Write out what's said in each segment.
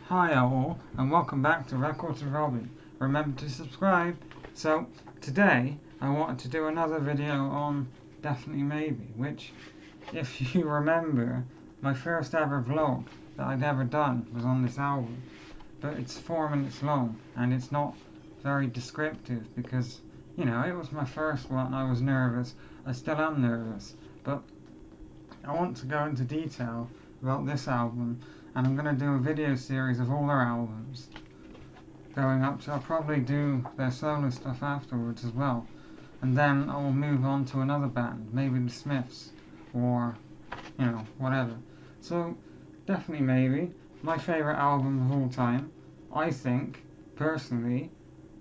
Hi all, and welcome back to Records of Robbie. Remember to subscribe. So, today I wanted to do another video on Definitely Maybe, which, if you remember, my first ever vlog that I'd ever done was on this album. But it's 4 minutes long, and it's not very descriptive because, it was my first one. I was nervous. I still am nervous. But I want to go into detail about this album, and I'm going to do a video series of all their albums going up to, I'll probably do their solo stuff afterwards as well, and then I will move on to another band, maybe the Smiths, or whatever. So Definitely Maybe, my favourite album of all time. I think, personally,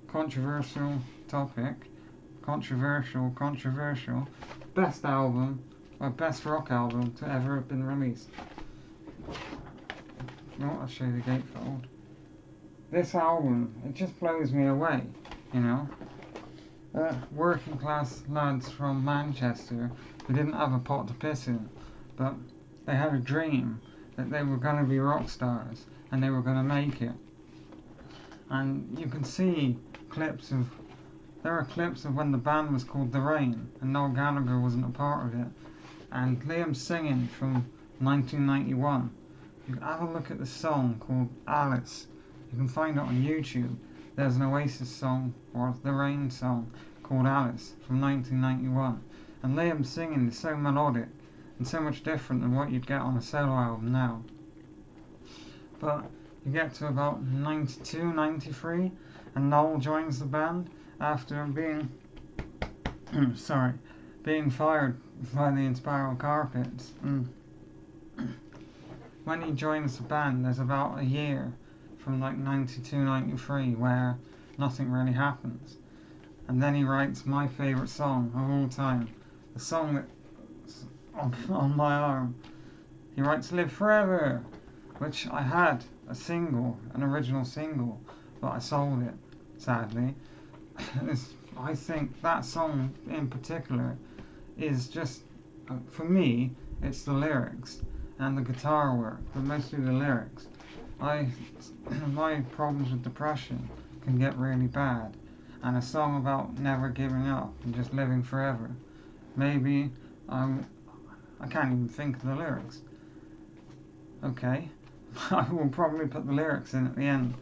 controversial topic, controversial, best album, or best rock album to ever have been released. I'll show you the gatefold. This album, it just blows me away, working class lads from Manchester who didn't have a pot to piss in, but they had a dream that they were going to be rock stars and they were going to make it. And you can see there are clips of when the band was called The Rain and Noel Gallagher wasn't a part of it, and Liam singing from 1991. You can have a look at the song called Alice. You can find it on YouTube. There's an Oasis song, or The Rain song, called Alice from 1991. And Liam singing is so melodic and so much different than what you'd get on a solo album now. But you get to about 92, 93, and Noel joins the band after being being fired by the Inspiral Carpets. When he joins the band, there's about a year from like 92, 93 where nothing really happens. And then he writes my favourite song of all time, the song that's on my arm. He writes Live Forever, which I had an original single, but I sold it, sadly. I think that song in particular is just, for me, it's the lyrics and the guitar work, but mostly the lyrics. My problems with depression can get really bad, and a song about never giving up and just living forever. Maybe I can't even think of the lyrics. Okay, I will probably put the lyrics in at the end,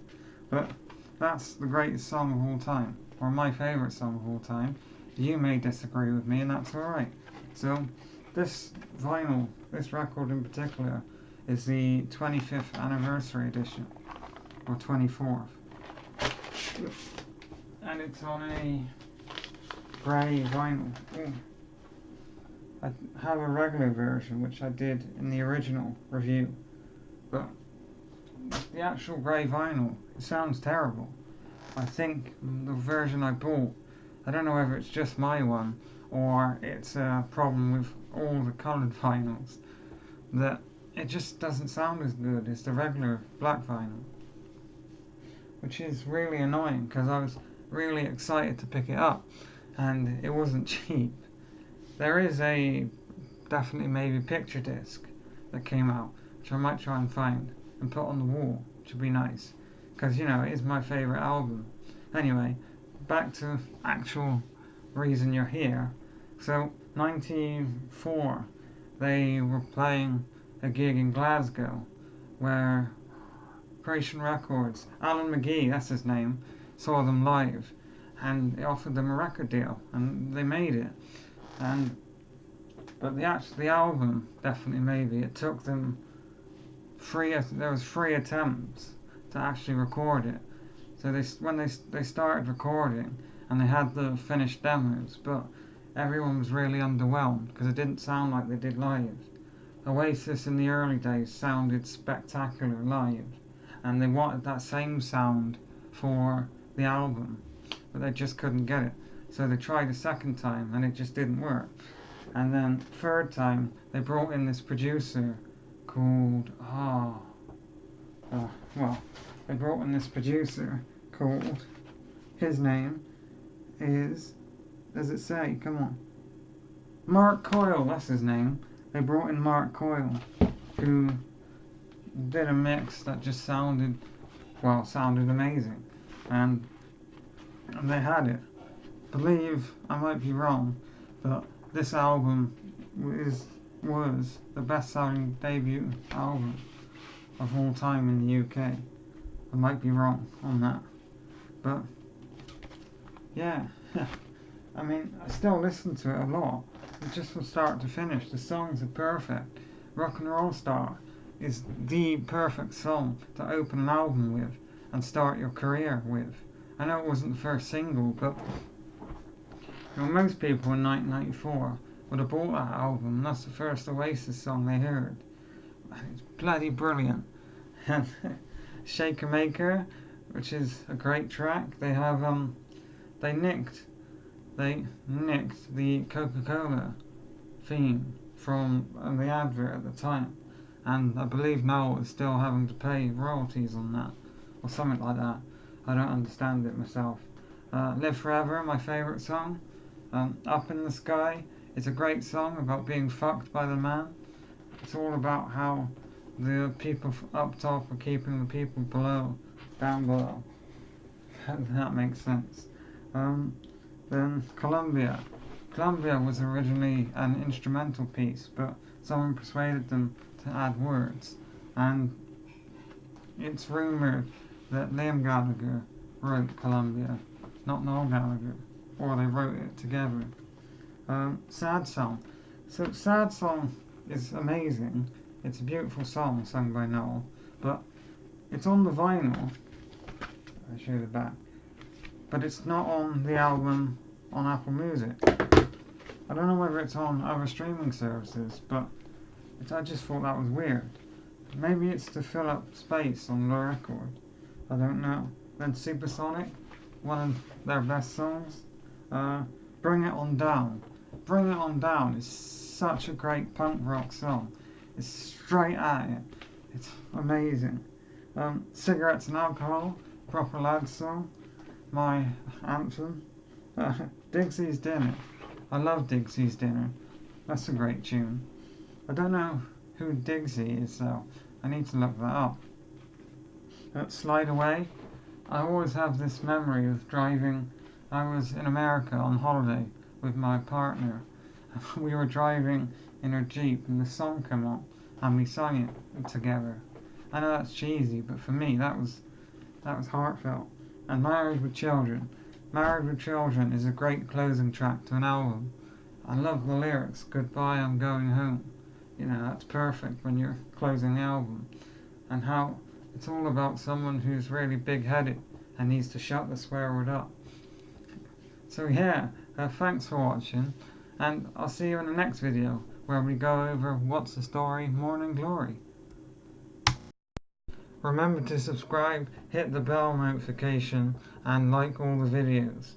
but that's the greatest song of all time, or my favourite song of all time. You may disagree with me, and that's alright. So this record in particular, is the 25th anniversary edition, or 24th. And it's on a grey vinyl. Ooh. I have a regular version, which I did in the original review, but the actual grey vinyl, it sounds terrible. I think the version I bought, I don't know whether it's just my one, or it's a problem with all the coloured vinyls, that it just doesn't sound as good as the regular black vinyl, which is really annoying because I was really excited to pick it up and it wasn't cheap. There is a Definitely Maybe picture disc that came out, which I might try and find and put on the wall, which would be nice because it is my favourite album. Anyway, back to actual reason you're here. So 94, they were playing a gig in Glasgow where Creation Records, Alan McGee, that's his name, saw them live and it offered them a record deal and they made it. But the album, Definitely Maybe, it took them there was 3 attempts to actually record it. So when they started recording and they had the finished demos, but everyone was really underwhelmed because it didn't sound like they did live. Oasis in the early days sounded spectacular live, and they wanted that same sound for the album, but they just couldn't get it. So they tried a second time and it just didn't work. And then third time they brought in this producer called his name is, does it say? Come on. Mark Coyle, that's his name. They brought in Mark Coyle, who did a mix that just sounded amazing, and they had it. Believe I might be wrong, but this album was the best-selling debut album of all time in the UK. I might be wrong on that, but yeah. I mean, I still listen to it a lot. Just from start to finish, the songs are perfect. Rock and Roll Star is the perfect song to open an album with and start your career with. I know it wasn't the first single, but most people in 1994 would have bought that album, and that's the first Oasis song they heard. And it's bloody brilliant. And Shaker Maker, which is a great track, they have they nicked the Coca-Cola theme from the advert at the time, and I believe Noel is still having to pay royalties on that, or something like that. I don't understand it myself. Live Forever, my favourite song. Up in the Sky is a great song about being fucked by the man. It's all about how the people up top are keeping the people down below. That makes sense. Then Columbia. Columbia was originally an instrumental piece, but someone persuaded them to add words, and it's rumoured that Liam Gallagher wrote Columbia, not Noel Gallagher, or they wrote it together. Sad Song. So Sad Song is amazing. It's a beautiful song sung by Noel, but it's on the vinyl. I'll show you the back. But it's not on the album on Apple Music. I don't know whether it's on other streaming services, but I just thought that was weird. Maybe it's to fill up space on the record. I don't know. Then Supersonic, one of their best songs. Bring It On Down. Bring It On Down is such a great punk rock song. It's straight at it. It's amazing. Cigarettes and Alcohol, Proper Lads song. My anthem. Dixie's Dinner. I love Dixie's Dinner. That's a great tune. I don't know who Digsy is though. I need to look that up. Slide Away. I always have this memory of driving. I was in America on holiday with my partner. We were driving in her Jeep and the song came on and we sang it together. I know that's cheesy, but for me that was heartfelt. And Married with Children. Married with Children is a great closing track to an album. I love the lyrics. Goodbye, I'm going home. You know, that's perfect when you're closing the album. And how it's all about someone who's really big-headed and needs to shut the swear word up. So yeah, thanks for watching, and I'll see you in the next video where we go over What's the Story, Morning Glory. Remember to subscribe, hit the bell notification, and like all the videos.